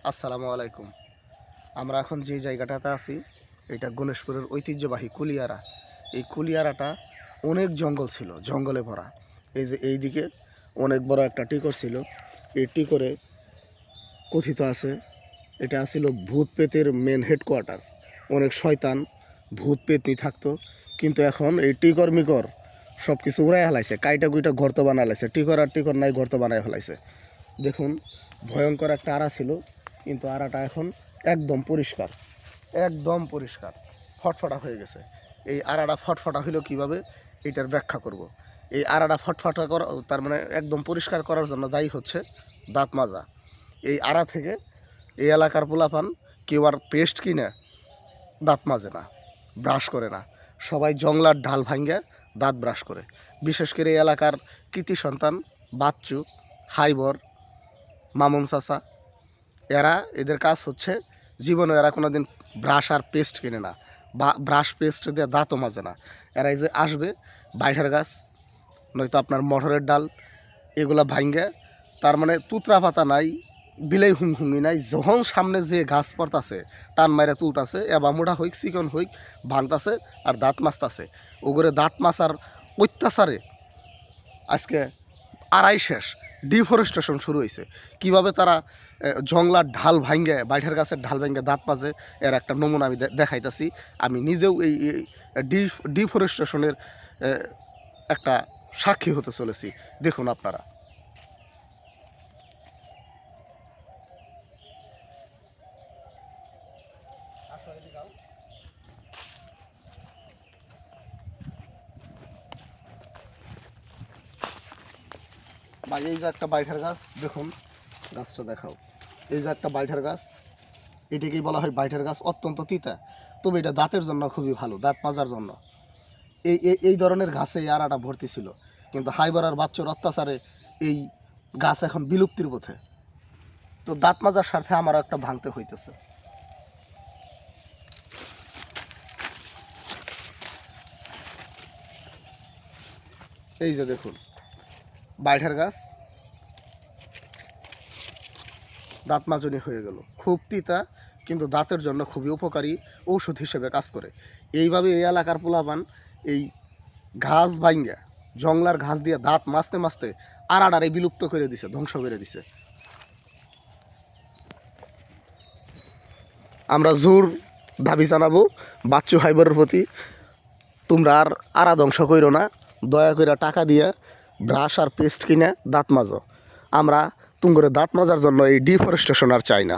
আসসালামু আলাইকুম। আমরা এখন যে জায়গাটাতে আছি এটা গণেশপুরের ঐতিহ্যবাহী কুলিয়ারা। এই কুলিয়ারাটা অনেক জঙ্গল ছিল, জঙ্গলে ভরা। এই যে এইদিকে অনেক বড় একটা টিকর ছিল। এই টিকরে কথিত আছে এটা ছিল ভূত পেতের মেন হেডকোয়ার্টার। অনেক শয়তান ভূত পেতনি থাকতো, কিন্তু এখন এই টিকর মিকর সব কিছু উড়াই ফেলাইছে, কাইটা কুইটা গর্ত বানায় ফেলাইছে। টিকর আর টিকর নাই, গর্ত বানায় ফেলাইছে। দেখুন, ভয়ঙ্কর একটা আড়া ছিল, কিন্তু আড়াটা এখন একদম পরিষ্কার, একদম পরিষ্কার, ফটফটা হয়ে গেছে। এই আড়াটা ফটফটা হইল কিভাবে, এটার ব্যাখ্যা করব। এই আড়াটা ফটফটা করা, তার মানে একদম পরিষ্কার করার জন্য দায়ী হচ্ছে দাঁত মাজা। এই আড়া থেকে এই এলাকার পোলাপান কেউ আর পেস্ট কিনে দাঁত মাজে না, ব্রাশ করে না। সবাই জংলার ঢাল ভাঙ্গে দাঁত ব্রাশ করে। বিশেষ করে এই এলাকার কৃতি সন্তান বাচ্চু, হাইবর, মামুন চাচা, এদের কাজ হচ্ছে জীবনে এরা কোনো দিন ব্রাশ আর পেস্ট কিনে না, বা ব্রাশ পেস্ট দিয়ে দাঁতও মাজে না। এরা এই যে আসবে বাইঠার গাছ, নয়তো আপনার মটরের ডাল, এগুলা ভাঙ্গে, তার মানে তুতরা পাতা নাই, বিলাই হুমহুমি নাই, যখন সামনে যে গাছ পড়তাছে টান মাইরা তুলতাছে, এবা মোটা হইক চিকন হইক ভাঙতাছে আর দাঁত মাছতাছে। ওগরে দাঁত মাছার অত্যাচারে আজকে আড়াই শেষ, ডিফরেস্টেশন শুরু হয়েছে। কিভাবে তারা জংলার ঢাল ভাঙ্গে, বাইঠের গাছের ঢাল ভাঙ্গে দাঁত মাজে, এর একটা নমুনা আমি দেখাইতেছি। আমি নিজেও এই ডিফরেস্টেশনের একটা সাক্ষী হতে চলেছি। দেখুন আপনারা। ভাই, এই যে একটা বাইঠার গাছ, দেখুন গাছটা দেখাও। এই যে একটা বাইঠার গাছ, এটাকেই বলা হয় বাইঠার গাছ। অত্যন্ত তিতা, তবে এটা দাঁতের জন্য খুবই ভালো, দাঁত মাজার জন্য। এই এই ধরনের গাছে এই আড়াটা ভর্তি ছিল, কিন্তু হাইবার আর বাচ্চার অত্যাচারে এই গাছ এখন বিলুপ্তির পথে। তো দাঁত মাজার স্বার্থে আমারও একটা ভাঙতে হইতেছে। এই যে দেখুন বাইঠার গাছ দাঁত মাজনি হয়ে গেল, খুব তিতা, কিন্তু দাঁতের জন্য খুবই উপকারী ঔষধ হিসেবে কাজ করে। এইভাবে এই এলাকার পোলাপান এই ঘাস ভাঙ্গা, জংলার ঘাস দিয়ে দাঁত মাজতে মাজতে আড়াডারে বিলুপ্ত করে দিছে, ধ্বংস করে দিছে। আমরা জোর দাবি জানাবো বাচ্চু হাইবারের প্রতি, তোমরা আর আড়া ধ্বংস করো না, দয়া করে টাকা দিয়ে ব্রাশ আর পেস্ট কিনে দাঁত মাজো। আমরা তুমগরে দাঁত মাজার জন্য এই ডিফরেস্টেশন আর চাই না।